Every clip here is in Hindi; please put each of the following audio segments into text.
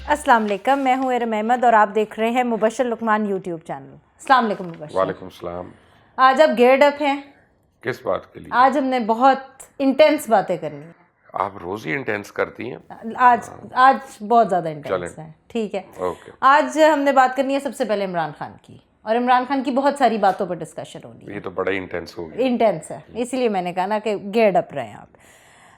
अस्सलाम वालेकुम, मैं हूँ एरम अहमद और आप देख रहे हैं मुबशर लुकमान यूट्यूब चैनल। अस्सलाम वालेकुम मुबशर। वालेकुम सलाम। आज आप गेयर्ड अप हैं? किस बात के लिए? आज हमने बहुत इंटेंस बातें करनी है। आप रोज ही इंटेंस करती हैं। आज आज बहुत ज़्यादा चलें। इंटेंस है, ठीक है। ओके। आज हमने बात करनी है सबसे पहले इमरान खान की, और इमरान खान की बहुत सारी बातों पर डिस्कशन होनी है। ये तो बड़ा इंटेंस हो गया। इंटेंस है, इसीलिए मैंने कहा ना कि गेयर्ड अप रहें आप।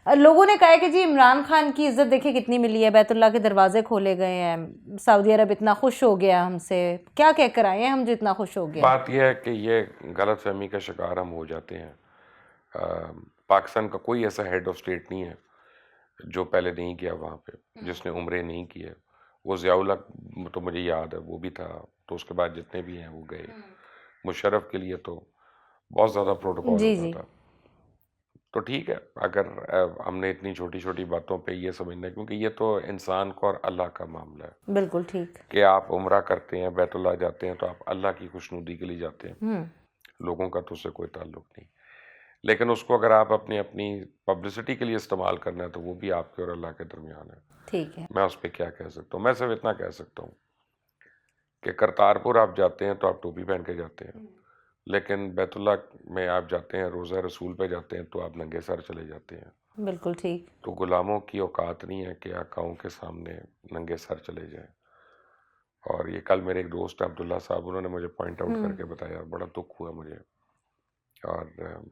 लोगों ने कहा है कि जी इमरान खान की इज्जत देखिए कितनी मिली है, बैतुल्लाह के दरवाजे खोले गए हैं, सऊदी अरब इतना खुश हो गया हमसे, क्या कह कर आए हैं हम जो इतना खुश हो गया। बात यह है कि ये गलतफहमी का शिकार हम हो जाते हैं। पाकिस्तान का कोई ऐसा हेड ऑफ स्टेट नहीं है जो पहले नहीं गया वहाँ पे, जिसने उम्रे नहीं की है। वो ज़ियाउल हक तो मुझे याद है, वो भी था, तो उसके बाद जितने भी हैं वो गए। मुशर्रफ के लिए तो बहुत ज़्यादा प्रोटोकॉल जी होता जी था। तो ठीक है, अगर हमने इतनी छोटी छोटी बातों पे ये समझना है, क्योंकि ये तो इंसान का और अल्लाह का मामला है बिल्कुल ठीक। कि आप उम्रा करते हैं, बैतुल्लाह जाते हैं, तो आप अल्लाह की खुशनुदी के लिए जाते हैं, लोगों का तो उससे कोई ताल्लुक नहीं। लेकिन उसको अगर आप अपनी अपनी पब्लिसिटी के लिए इस्तेमाल करना है तो वो भी आपके और अल्लाह के दरमियान है। ठीक है। मैं उस पर क्या कह सकता हूँ? मैं सिर्फ इतना कह सकता हूँ कि करतारपुर आप जाते हैं तो आप टोपी पहन के जाते हैं, लेकिन बैतुल्लाह में आप जाते हैं, रोज़ा रसूल पे जाते हैं, तो आप नंगे सर चले जाते हैं। बिल्कुल ठीक। तो गुलामों की औकात नहीं है कि आकाओं के सामने नंगे सर चले जाएं। और ये कल मेरे एक दोस्त अब्दुल्ला साहब, उन्होंने मुझे पॉइंट आउट करके बताया, बड़ा दुख हुआ मुझे। और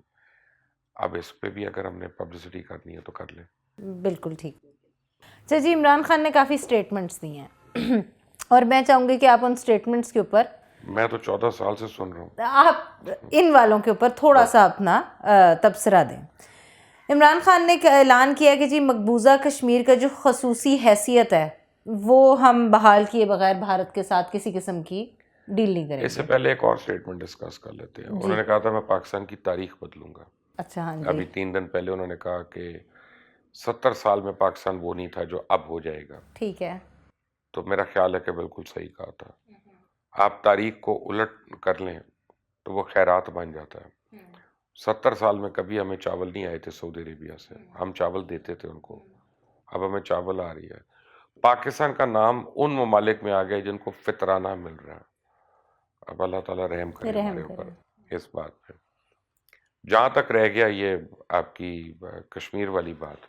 अब इस पे भी अगर हमने पब्लिसिटी करनी है तो कर लें। बिल्कुल ठीक। अच्छा जी, इमरान खान ने काफ़ी स्टेटमेंट्स दी हैं और मैं चाहूँगी कि आप उन स्टेटमेंट्स के ऊपर, मैं तो 14 साल से सुन रहा हूँ, आप इन वालों के ऊपर थोड़ा सा अपना तबसरा दें। इमरान खान ने ऐलान किया कि जी मकबूजा कश्मीर का जो खसूसी हैसियत है वो हम बहाल किए बगैर भारत के साथ किसी किस्म की डील नहीं करेंगे। इससे पहले एक और स्टेटमेंट डिस्कस कर लेते हैं। जी। उन्होंने कहा था मैं पाकिस्तान की तारीख बदलूंगा। अच्छा, हाँ जी। अभी 3 दिन पहले उन्होंने कहा कि 70 साल में पाकिस्तान वो नहीं था जो अब हो जाएगा। ठीक है। तो मेरा ख्याल है कि बिल्कुल सही कहा था। आप तारीख को उलट कर लें तो वो खैरात बन जाता है। 70 साल में कभी हमें चावल नहीं आए थे सऊदी अरेबिया से, हम चावल देते थे उनको, अब हमें चावल आ रही है। पाकिस्तान का नाम उन ममालिक में आ गया जिनको फितराना मिल रहा है। अब अल्लाह ताला रहम करे रहम हमारे करें। ऊपर इस बात पे। जहाँ तक रह गया ये आपकी कश्मीर वाली बात,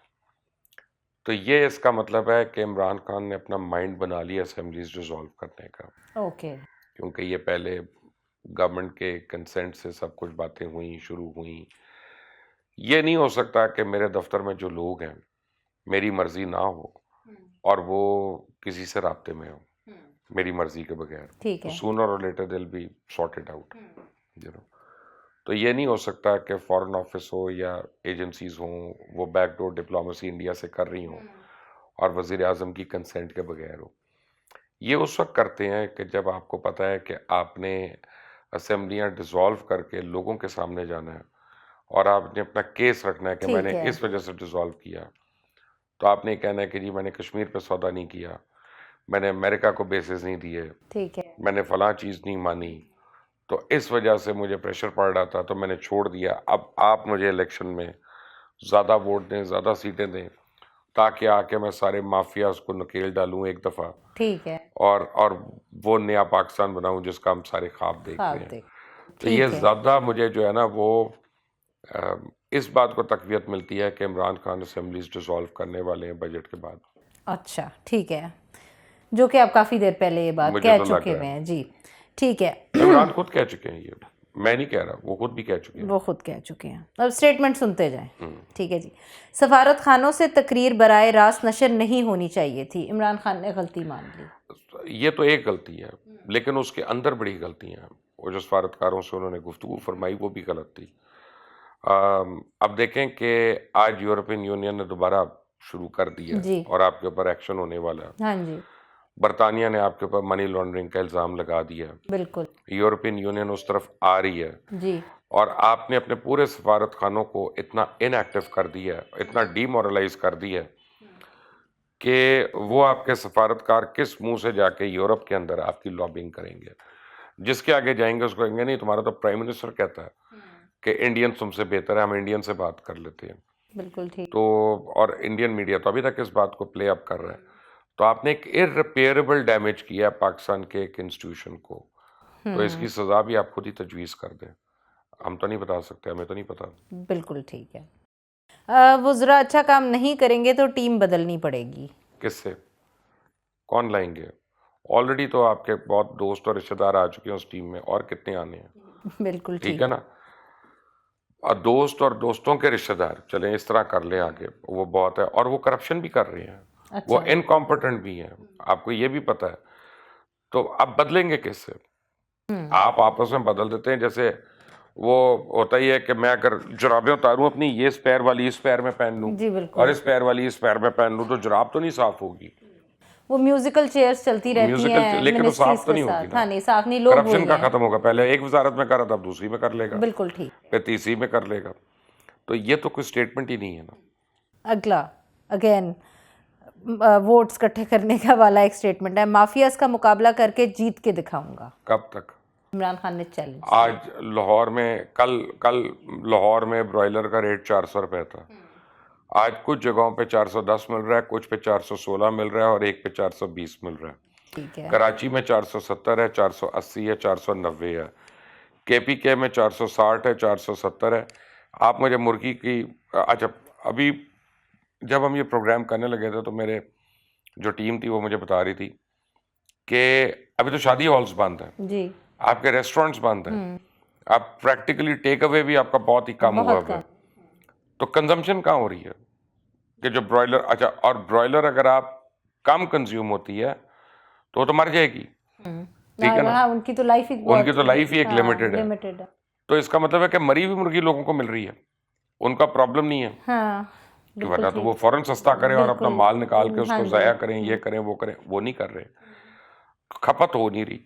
तो ये इसका मतलब है कि इमरान खान ने अपना माइंड बना लिया असेंबलीज डिसॉल्व करने का, ओके। क्योंकि ये पहले गवर्नमेंट के कंसेंट से सब कुछ बातें हुई, शुरू हुई। ये नहीं हो सकता कि मेरे दफ्तर में जो लोग हैं मेरी मर्जी ना हो और वो किसी से राब्ते में हो मेरी मर्जी के बगैर, ठीक तो है। सूनर और लेटर दिल be sorted out, you know. तो ये नहीं हो सकता कि फॉरेन ऑफिस हो या एजेंसीज हों वो बैकडोर डिप्लोमेसी इंडिया से कर रही हों और वजीर आजम की कंसेंट के बगैर हो। ये उस वक्त करते हैं कि जब आपको पता है कि आपने असेंबलियां डिसॉल्व करके लोगों के सामने जाना है और आपने अपना केस रखना है कि ठीक मैंने है। इस वजह से डिसॉल्व किया। तो आपने कहना है कि जी मैंने कश्मीर पे सौदा नहीं किया, मैंने अमेरिका को बेसिस नहीं दिए, ठीक है। मैंने फलां चीज़ नहीं मानी, तो इस वजह से मुझे प्रेशर पड़ रहा था तो मैंने छोड़ दिया। अब आप मुझे इलेक्शन में ज़्यादा वोट दें, ज़्यादा सीटें दें, ताकि आके मैं सारे माफिया को नकेल डालूं एक दफ़ा ठीक है। और वो नया पाकिस्तान बनाऊं जिसका हम सारे ख्वाब देख रहे ख्वाब हैं। देख। तो ये ठीक है। ज़्यादा मुझे जो है ना वो अ, इस बात को तकवीत मिलती है कि इमरान खान असेंबलीज डिसॉल्व करने वाले हैं बजट के बाद। अच्छा, ठीक है, जो कि आप काफ़ी देर पहले ये बात मुझे कह तो लग चुके रहा हुए है हैं जी। ठीक है। इमरान खुद कह चुके हैं, ये मैं नहीं कह रहा, वो खुद भी कह चुके हैं। वो खुद कह चुके हैं, अब स्टेटमेंट सुनते जाएं। ठीक है जी। सफारत खानों से तकरीर बराए रास्त नशर नहीं होनी चाहिए थी, इमरान खान ने गलती मान ली। ये तो एक गलती है, लेकिन उसके अंदर बड़ी गलतियां हैं। वो जो सफारतकारों से उन्होंने गुफ्तगू फरमाई वो भी गलत थी। अब देखें कि आज यूरोपियन यूनियन ने दोबारा शुरू कर दिया है जी। और आपके ऊपर एक्शन होने वाला है। हाँ जी। बरतानिया ने आपके ऊपर मनी लॉन्ड्रिंग का इल्ज़ाम लगा दिया है, बिल्कुल। यूरोपियन यूनियन उस तरफ आ रही है, जी। और आपने अपने पूरे सफारत खानों को इतना इनएक्टिव कर दिया है, इतना डीमोरलाइज कर दिया है कि वो आपके सफारतकार किस मुंह से जाके यूरोप के अंदर आपकी लॉबिंग करेंगे। जिसके आगे जाएंगे उसको कहेंगे नहीं तुम्हारा तो प्राइम मिनिस्टर कहता है कि इंडियन तुमसे बेहतर है, हम इंडियन से बात कर लेते हैं। बिल्कुल ठीक। तो और इंडियन मीडिया तो अभी तक इस बात को प्ले अप कर रहा है। तो आपने एक इररिपेयरेबल डैमेज किया है पाकिस्तान के एक इंस्टीट्यूशन को, तो इसकी सजा भी आप खुद ही तजवीज़ कर दें। हम तो नहीं बता सकते, हमें तो नहीं पता। बिल्कुल ठीक है। वुज़रा अच्छा काम नहीं करेंगे तो टीम बदलनी पड़ेगी। किससे? कौन लाएंगे? ऑलरेडी तो आपके बहुत दोस्त और रिश्तेदार आ चुके हैं उस टीम में, और कितने आने हैं? बिल्कुल ठीक ठीक। है ना? और दोस्त और दोस्तों के रिश्तेदार, चलें इस तरह कर लें आगे, वो बहुत है। और वो करप्शन भी कर रहे हैं, वो अच्छा। इनकॉम्पिटेंट भी हैं, आपको ये भी पता है। तो आप बदलेंगे किससे? आप आपस में बदल देते हैं। जैसे वो होता ही है कि मैं अगर जुराबें उतारूं अपनी, ये इस पैर वाली इस पैर में पहन लूं जी और बिल्कुल। इस पैर वाली इस पैर में पहन लूं, तो जुराब तो नहीं साफ होगी। वो म्यूजिकल चेयर्स चलती रहती म्यूजिकल हैं लेकिन वो मिनिस्ट्रीज साफ तो के नहीं होगी साथ। ना। हाँ नहीं, साफ नहीं, लोग करप्शन वही का हैं। खत्म होगा। पहले एक वजारत में कर रहा था, अब दूसरी में कर लेगा, बिल्कुल ठीक। फिर तीसरी में कर लेगा। तो ये तो कोई स्टेटमेंट ही नहीं है ना। अगला अगेन वोट्स इकट्ठे करने का वाला एक स्टेटमेंट है, माफियाज का मुकाबला करके जीत के दिखाऊंगा। कब तक? इमरान खान ने चैलेंज। आज लाहौर में, कल लाहौर में ब्रॉयलर का रेट 400 रुपये था। आज कुछ जगहों पे 410 मिल रहा है, कुछ पे 416 मिल रहा है और एक पे 420 मिल रहा है। ठीक है। कराची में 470 है, 480 है, 490 है। केपीके में 460 है, 470 है। आप मुझे मुर्गी की, अच्छा, अभी जब हम ये प्रोग्राम करने लगे थे तो मेरे जो टीम थी वो मुझे बता रही थी कि अभी तो शादी हॉल्स बंद हैं, जी आपके रेस्टोरेंट्स बंद हैं, आप प्रैक्टिकली टेक अवे भी आपका बहुत ही कम हुआ बहुत है। कम। तो कंजम्पशन कहाँ हो रही है? कि जो ब्रॉयलर, अच्छा, और ब्रॉयलर अगर आप कम कंज्यूम होती है तो वो तो मर जाएगी। ठीक है ना? हाँ, उनकी तो लाइफ ही उनकी तो लाइफ ही एक लिमिटेड है। लिमिटेड है। तो इसका मतलब है कि मरी हुई मुर्गी लोगों को मिल रही है, उनका प्रॉब्लम नहीं है। हाँ कि बिल्कुल वरना तो ठीक। वो फौरन सस्ता करें और अपना बिल्कुल। माल निकाल के हाँ उसको जी। ज़ाया करें, ये करें वो करें, वो नहीं कर रहे, खपत हो नहीं रही।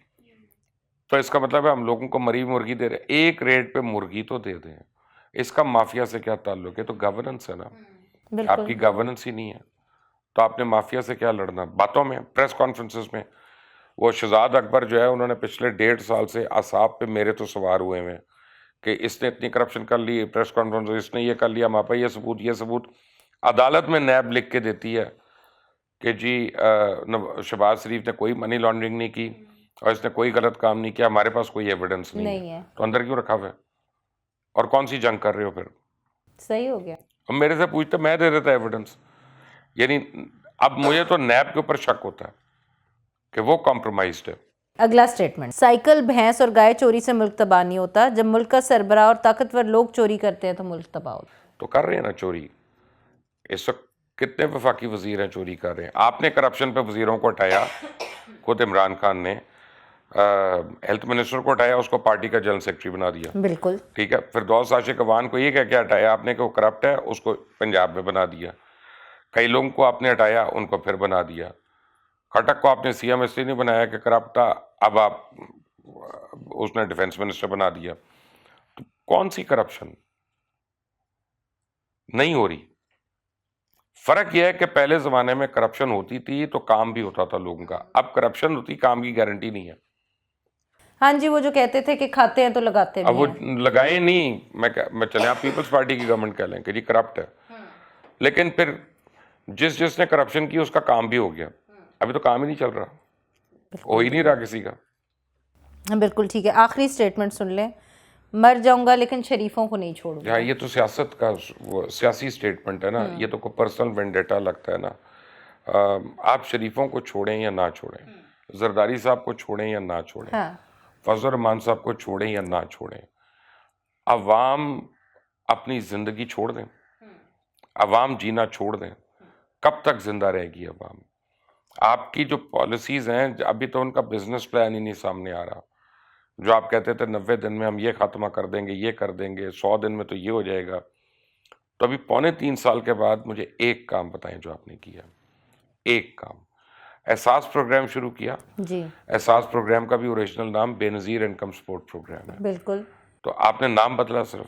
तो इसका मतलब है हम लोगों को मरी हुई मुर्गी दे रहे, एक रेट पे मुर्गी तो दे दें। इसका माफिया से क्या ताल्लुक है? तो गवर्नेंस है ना, बिल्कुल। आपकी गवर्नेंस ही नहीं है, तो आपने माफिया से क्या लड़ना? बातों में, प्रेस कॉन्फ्रेंसेस में। वो शहजाद अकबर जो है, उन्होंने पिछले 1.5 साल से असाब पे मेरे तो सवार हुए हैं कि इसने इतनी करप्शन कर ली, प्रेस कॉन्फ्रेंस इसने ये कर लिया, मापा ये सबूत। अदालत में नैब लिख के देती है कि जी शहबाज शरीफ ने कोई मनी लॉन्ड्रिंग नहीं की और इसने कोई गलत काम नहीं किया, हमारे पास कोई एविडेंस नहीं है। तो अंदर क्यों रखा हुआ है? और कौन सी जंग कर रहे हो फिर? सही हो गया। अब मेरे से पूछते, मैं दे देता एविडेंस। यानी अब मुझे तो नैब के ऊपर शक होता है कि वो कॉम्प्रोमाइज्ड है। अगला स्टेटमेंट, साइकिल, भैंस और गाय चोरी से मुल्क तबाह नहीं होता। जब मुल्क का सरबराह और ताकतवर लोग चोरी करते हैं तो मुल्क तबाह होता है। तो कर रहे हैं ना चोरी। इस वक्त कितने वफाकी वजीर हैं चोरी कर रहे हैं? आपने करप्शन पे वजीरों को हटाया, खुद इमरान खान ने हेल्थ मिनिस्टर को हटाया, उसको पार्टी का जनरल सेक्रेटरी बना दिया। बिल्कुल। ठीक है, फिर फिरदौस आशिक अवान को ये कह के हटाया आपने कि वो करप्ट है, उसको पंजाब में बना दिया। कई लोगों को आपने हटाया, उनको फिर बना दिया। खटक को आपने सीएम इसलिए नहीं बनाया कि करप्ट था, अब आप उसने डिफेंस मिनिस्टर बना दिया। तो कौन सी करप्शन नहीं हो रही? फर्क यह है कि पहले जमाने में करप्शन होती थी तो काम भी होता था लोगों का, अब करप्शन होती, काम की गारंटी नहीं है। हाँ जी, वो जो कहते थे कि खाते हैं तो लगाते अब भी वो हैं। लगाए नहीं, मैं चले आप पीपल्स पार्टी की गवर्नमेंट कह लें कि जी करप्ट है, लेकिन फिर जिसने करप्शन की उसका काम भी हो गया। अभी तो काम ही नहीं चल रहा, हो ही नहीं रहा किसी का। हाँ बिल्कुल ठीक है। आखिरी स्टेटमेंट सुन लें, मर जाऊंगा लेकिन शरीफों को नहीं छोड़ूंगा। हाँ, ये तो सियासत का वो सियासी स्टेटमेंट है ना, ये तो कोई पर्सनल वेंडेटा लगता है ना। आप शरीफों को छोड़ें या ना छोड़ें, जरदारी साहब को छोड़ें या ना छोड़ें, हाँ फजल रहमान साहब को छोड़ें या ना छोड़ें, अवाम अपनी ज़िंदगी छोड़ दें, अवाम जीना छोड़ दें, कब तक जिंदा रहेगी अवाम? आपकी जो पॉलिसीज़ हैं, अभी तो उनका बिजनेस प्लान ही नहीं सामने आ रहा। जो आप कहते थे 90 दिन में हम ये खात्मा कर देंगे, ये कर देंगे, 100 दिन में तो ये हो जाएगा। तो अभी 3.25 साल के बाद मुझे एक काम बताएं जो आपने किया। एक काम, एहसास प्रोग्राम शुरू किया जी एहसास प्रोग्राम का भी ओरिजिनल नाम बेनज़ीर इनकम सपोर्ट प्रोग्राम है। बिल्कुल। तो आपने नाम बदला सिर्फ,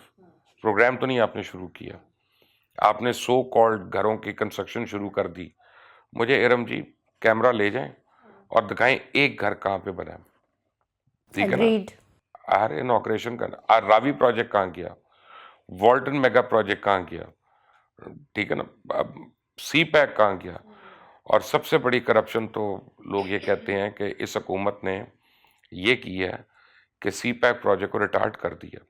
प्रोग्राम तो नहीं आपने शुरू किया। आपने सो कॉल्ड घरों की कंस्ट्रक्शन शुरू कर दी। मुझे इरम जी कैमरा ले जाएं और दिखाएं एक घर कहाँ पे बना है। ठीक है ना? Agreed. अरे इनॉग्रेशन करना, रावी प्रोजेक्ट कहाँ किया, वॉल्टन मेगा प्रोजेक्ट कहाँ किया, ठीक है ना, सी पैक कहाँ किया, और सबसे बड़ी करप्शन तो लोग ये कहते हैं कि इस हुकूमत ने ये की है कि सी पैक प्रोजेक्ट को रिटार्ड कर दिया।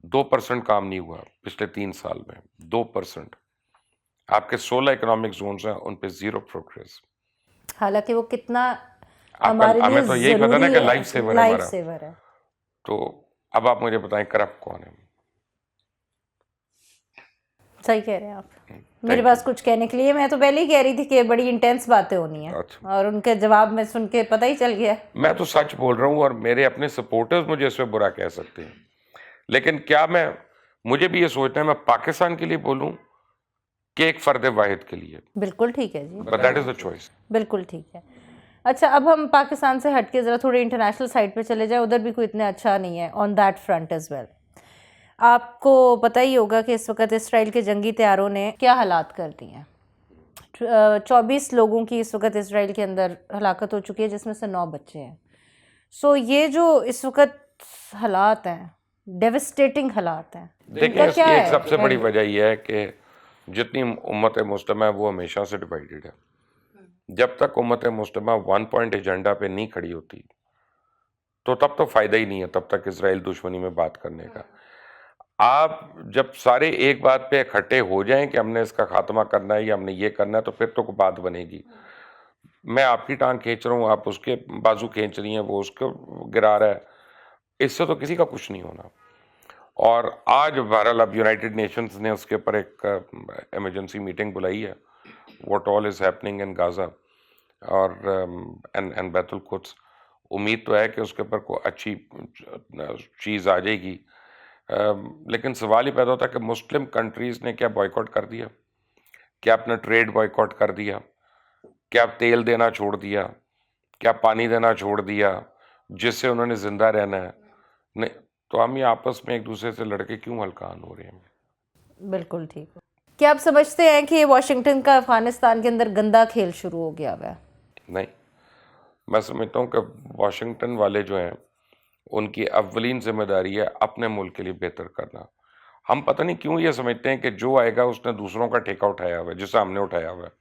2% काम नहीं हुआ पिछले 3 साल में, 2%। आपके 16 इकोनॉमिक जोन्स हैं, उन पे जीरो प्रोग्रेस। हालांकि वो कितना आपका हमारे लिए हमें तो यही पता ना जरूरी कि है, लाइफ सेवर है लाइफ हमारा। सेवर है। तो अब आप मुझे बताएं करप्ट कौन है? सही कह रहे हैं आप। मेरे थैंक पास यू। कुछ कहने के लिए, मैं तो पहले ही कह रही थी कि बड़ी इंटेंस बातें होनी है, अच्छा, और उनके जवाब में सुन के पता ही चल गया। मैं तो सच बोल रहा हूँ और मेरे अपने सपोर्टर्स मुझे इस पे बुरा कह सकते हैं, लेकिन क्या मुझे भी ये सोचना है मैं पाकिस्तान के लिए बोलूं कि एक फर्द वाहिद के लिए? बिल्कुल ठीक है जी, but that is the choice. बिल्कुल ठीक है। अच्छा, अब हम पाकिस्तान से हट के ज़रा थोड़े इंटरनेशनल साइड पे चले जाए, उधर भी कोई इतना अच्छा नहीं है on that front as well. आपको पता ही होगा कि इस वक्त इसराइल के जंगी तैयारों ने क्या हालात कर दिए हैं। 24 लोगों की इस वक्त इसराइल के अंदर हलाकत हो चुकी है, जिसमें से 9 बच्चे हैं। सो ये जो इस वक्त हालात हैं, डेविस्टेटिंग हालात हैं, देखिए, इनका क्या इसकी एक है? सबसे बड़ी वजह यह है कि जितनी उम्मत मुस्लिम है वो हमेशा से डिवाइडेड है। जब तक उम्मत मुस्लिमा 1 पॉइंट एजेंडा पे नहीं खड़ी होती तो तब तो फायदा ही नहीं है तब तक इसराइल दुश्मनी में बात करने का। आप जब सारे एक बात पे इकट्ठे हो जाएं कि हमने इसका खात्मा करना है या हमने ये करना है, तो फिर तो कोई बात बनेगी। मैं आपकी टांग खींच रहा हूँ, आप उसके बाजू खींच रही हैं, वो उसको गिरा रहा है, इससे तो किसी का कुछ नहीं होना। और आज बहरहाल अब यूनाइटेड नेशंस ने उसके ऊपर एक इमरजेंसी मीटिंग बुलाई है, what all is happening in Gaza और एंड बैतुल कुद्स। उम्मीद तो है कि उसके ऊपर कोई अच्छी चीज़ आ जाएगी। लेकिन सवाल ही पैदा होता है कि मुस्लिम कंट्रीज़ ने क्या बॉयकॉट कर दिया? क्या अपना ट्रेड बॉयकॉट कर दिया? क्या तेल देना छोड़ दिया? क्या पानी देना छोड़ दिया जिससे उन्होंने जिंदा रहना है? नहीं, तो हम ये आपस में एक दूसरे से लड़के क्यों हल्कान हो रहे हैं? बिल्कुल ठीक है। क्या आप समझते हैं कि वाशिंगटन का अफगानिस्तान के अंदर गंदा खेल शुरू हो गया हुआ है? नहीं, मैं समझता हूँ कि वाशिंगटन वाले जो हैं उनकी अव्वलीन जिम्मेदारी है अपने मुल्क के लिए बेहतर करना। हम पता नहीं क्यों ये समझते हैं कि जो आएगा उसने दूसरों का ठेका उठाया हुआ है, जिसे हमने उठाया हुआ है।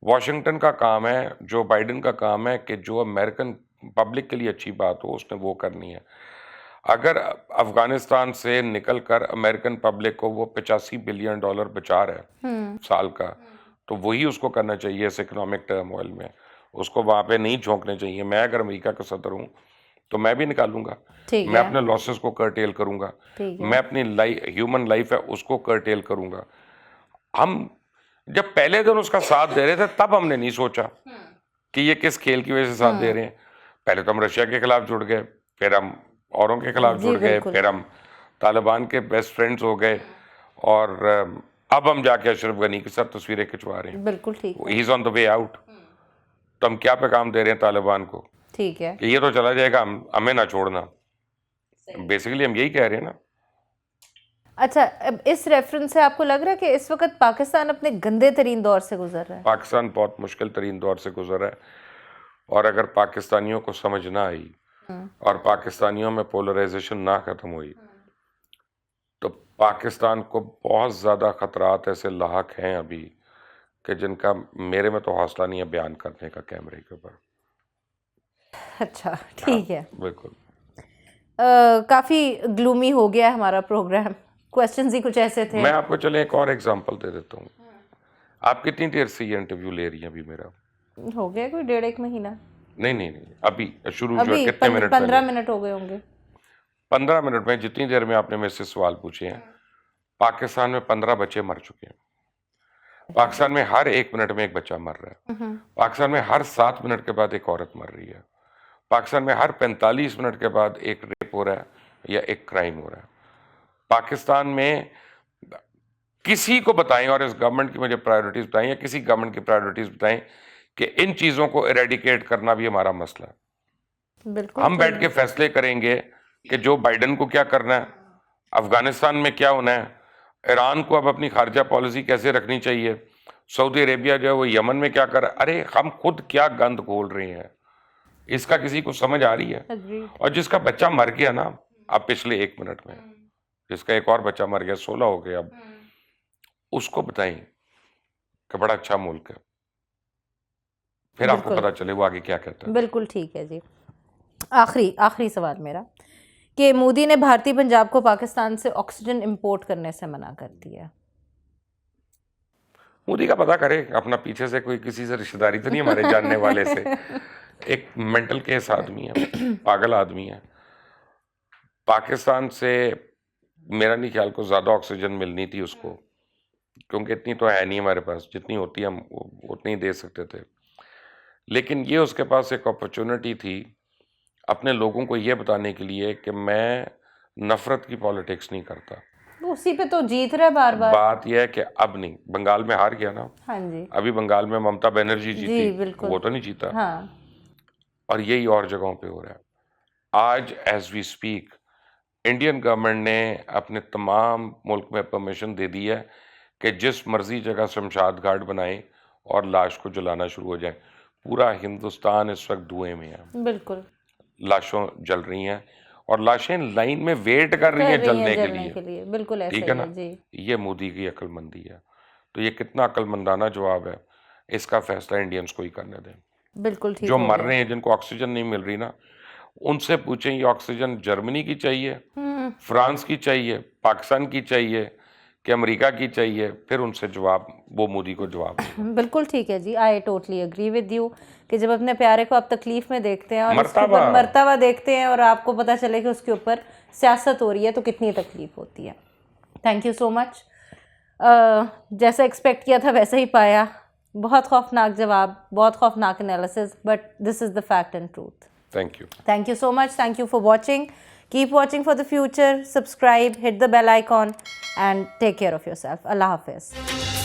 वॉशिंगटन का काम है, जो बाइडेन का काम है कि जो अमेरिकन पब्लिक के लिए अच्छी बात हो उसने वो करनी है। अगर अफगानिस्तान से निकलकर अमेरिकन पब्लिक को वो $85 बिलियन बचा रहा है साल का, तो वही उसको करना चाहिए इस इकोनॉमिक टर्मोइल में। उसको वहाँ पे नहीं झोंकने चाहिए। मैं अगर अमेरिका का सदर हूँ तो मैं भी निकालूंगा, ठीक मैं है, अपने लॉसेस को कर्टेल करूंगा, ठीक है। मैं अपनी ह्यूमन लाइफ है उसको कर्टेल करूंगा। हम जब पहले दिन उसका साथ दे रहे थे तब हमने नहीं सोचा कि ये किस खेल की वजह से साथ दे रहे हैं। पहले तो हम रशिया के खिलाफ जुड़ गए, फिर हम औरों के खिलाफ जी जुड़ गए, बिल्कुल, फिर हम तालिबान के बेस्ट फ्रेंड्स हो गए, और अब हम जाके अशरफ गनी के साथ तस्वीरें खिंचवा रहे हैं। बिल्कुल ठीक है, he is on the way out. तो हम क्या पैगाम दे रहे हैं तालिबान को ठीक है। कि ये तो चला जाएगा, हमें ना छोड़ना। बेसिकली हम यही कह रहे हैं ना। अच्छा, अब इस रेफरेंस से आपको लग रहा है कि इस वक्त पाकिस्तान अपने गंदे तरीन दौर से गुजर रहा है? पाकिस्तान बहुत मुश्किल तरीन दौर से गुजरा है, और अगर पाकिस्तानियों को समझ ना आई और पाकिस्तानियों में पोलराइजेशन ना खत्म हुई तो पाकिस्तान को बहुत ज़्यादा खतरात ऐसे लाहक हैं अभी कि जिनका मेरे में तो हौसला नहीं है बयान करने का कैमरे के ऊपर। अच्छा, ठीक है। बिल्कुल। काफ़ी ग्लूमी हो गया हमारा प्रोग्राम, क्वेश्चंस ही कुछ ऐसे थे। मैं आपको चले एक और एग्जांपल दे देता हूँ। आप कितनी देर से ये इंटरव्यू ले रही हैं अभी मेरा? हो गया कोई 1.5 महीना। नहीं, अभी शुरू जो है अभी कितने मिनट 15 पहले? मिनट हो गए होंगे। 15 मिनट में जितनी देर में आपने मेरे से सवाल पूछे हैं, पाकिस्तान में 15 बच्चे मर चुके हैं। पाकिस्तान में हर 1 मिनट में एक बच्चा मर रहा है। पाकिस्तान में हर 7 मिनट के बाद एक औरत मर रही है। पाकिस्तान में हर 45 मिनट के बाद एक रेप हो रहा है या एक क्राइम हो रहा है। पाकिस्तान में किसी को बताएं, और इस गवर्नमेंट की मुझे प्रायोरिटीज बताएं या किसी गवर्नमेंट की प्रायोरिटीज बताएं कि इन चीजों को इरेडिकेट करना भी हमारा मसला है। बिल्कुल हम ठीक बैठ के फैसले करेंगे कि जो बाइडन को क्या करना है, अफगानिस्तान में क्या होना है, ईरान को अब अपनी खारजा पॉलिसी कैसे रखनी चाहिए, सऊदी अरेबिया जो है वो यमन में क्या कर, अरे हम खुद क्या गंद घोल रहे हैं, इसका किसी को समझ आ रही है? Agreed. और जिसका बच्चा मर गया ना अब पिछले 1 मिनट में, जिसका एक और बच्चा मर गया, 16 हो गए अब, उसको बताएं कि बड़ा अच्छा मुल्क है, फिर आपको पता चले वो आगे क्या कहता है। बिल्कुल ठीक है जी। आखिरी सवाल मेरा कि मोदी ने भारतीय पंजाब को पाकिस्तान से ऑक्सीजन इंपोर्ट करने से मना कर दिया। मोदी का पता करे अपना, पीछे से कोई किसी से रिश्तेदारी तो नहीं हमारे जानने वाले से। एक मेंटल केस आदमी है, पागल आदमी है। पाकिस्तान से मेरा नहीं ख्याल को ज़्यादा ऑक्सीजन मिलनी थी उसको, क्योंकि इतनी तो है नहीं हमारे पास, जितनी होती हम उतनी दे सकते थे। लेकिन ये उसके पास एक अपॉर्चुनिटी थी अपने लोगों को ये बताने के लिए कि मैं नफरत की पॉलिटिक्स नहीं करता। उसी पे तो जीत रहा है बार बार। बात यह है कि अब नहीं, बंगाल में हार गया ना। हाँ जी। अभी बंगाल में ममता बनर्जी जीती, बिल्कुल। वो तो नहीं जीता। हाँ। और यही और जगहों पे हो रहा है। आज as we speak Indian government ने अपने तमाम मुल्क में परमिशन दे दी है कि जिस मर्जी जगह शमशाद घाट बनाएं और लाश को जलाना शुरू हो जाए। पूरा हिंदुस्तान इस वक्त धुएं में है। बिल्कुल। लाशों जल रही हैं और लाशें लाइन में वेट कर रही हैं जलने के लिए। बिल्कुल ऐसा ठीक है ना जी। ये मोदी की अक्लमंदी है। तो ये कितना अक्लमंदाना जवाब है, इसका फैसला इंडियंस को ही करने दें। बिल्कुल ठीक। जो मर रहे हैं, जिनको ऑक्सीजन नहीं मिल रही ना, उनसे पूछें ये ऑक्सीजन जर्मनी की चाहिए, फ्रांस की चाहिए, पाकिस्तान की चाहिए कि अमेरिका की चाहिए, फिर उनसे जवाब, वो मोदी को जवाब दें। बिल्कुल ठीक है जी। I totally agree with you कि जब अपने प्यारे को आप तकलीफ में देखते हैं और मरता हुआ देखते हैं और आपको पता चले कि उसके ऊपर सियासत हो रही है तो कितनी तकलीफ होती है। Thank you so much. जैसा एक्सपेक्ट किया था वैसा ही पाया। बहुत खौफनाक जवाब, बहुत खौफनाक analysis, but this is the fact and truth. Thank you so much. Thank you for watching. Keep watching for the future. Subscribe, hit the bell icon, and take care of yourself. Allah Hafiz.